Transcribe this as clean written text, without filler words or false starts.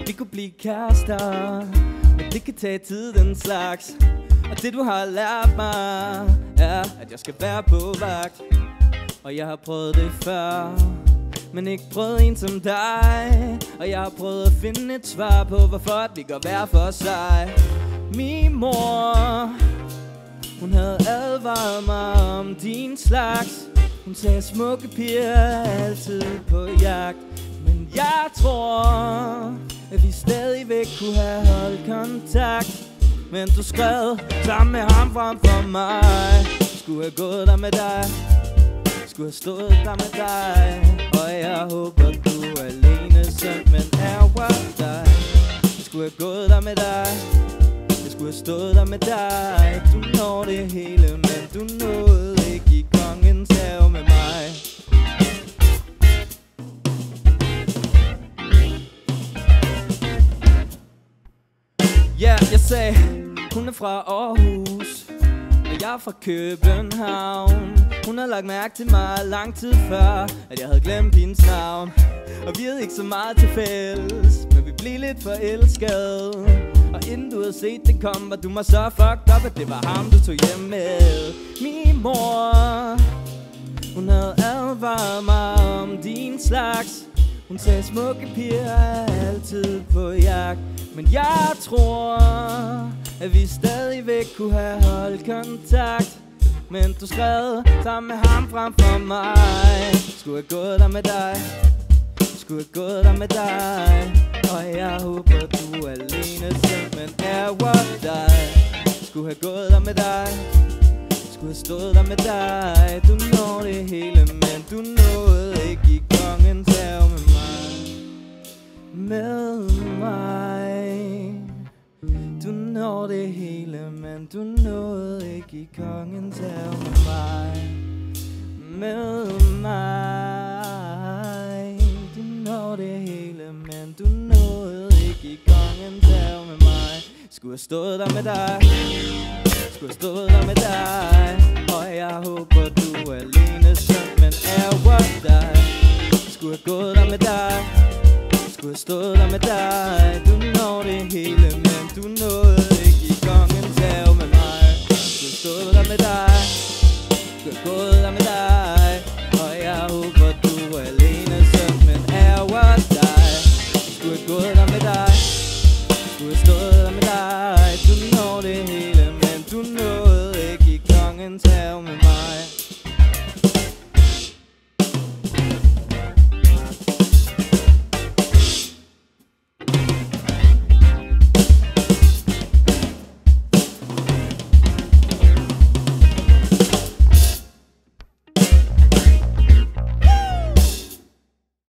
Vi kunne blive kærester, men det kan tage tid den slags. Og det du har lært mig er, at jeg skal være på vagt. Og jeg har prøvet det før, men ikke prøvet en som dig. Og jeg har prøvet at finde et svar på, hvorfor vi går hver for sig. Min mor, hun havde advaret mig om din slags. Hun sagde, smukke piger er altid på jagt. Men jeg tror, at vi stadigvæk kunne have holdt kontakt. Men du skrev sammen med ham frem for mig. Skulle have gået der med dig, skulle have stået der med dig. Og jeg håber du er alene, søn, men ærger dig. Jeg skulle have gået der med dig, jeg skulle have stået der med dig. Du når det hele, men du nåede ikke i kongens have med mig. Ja, jeg sagde, hun er fra Aarhus, og jeg er fra København. Hun har lagt mærke til mig lang tid før, at jeg havde glemt hendes navn. Og vi havde ikke så meget til fælles, men vi blev lidt forelskede. Og inden du havde set det komme, var du mig så fucked up, at det var ham du tog hjem med. Min mor, hun havde advaret mig om din slags. Hun sagde, smukke piger er altid på jagt. Men jeg tror, at vi stadigvæk kunne have holdt kontakt. Men du skrev sammen med ham frem for mig. Skulle have gået der med dig, skulle have gået der med dig. Og jeg håber du er alene selv, men ærger dig. Skulle have gået der med dig, skulle have stået der med dig. Du når det hele, men du nåede ikke i kongens have med mig. Med mig. Du når det hele, men du nåede ikke i kongens have med mig. Med mig. Du når det hele, men du nåede ikke i kongens have med mig. Skulle have stået der med dig, skulle have stået der med dig. Og jeg håber du er alene, søn, men ærger dig. Skulle have gået der med dig, skulle have stået der med dig. Du når det hele, men du nåede ikke i kongens have med mig. Skulle have stået der med dig, skulle have gået der med dig.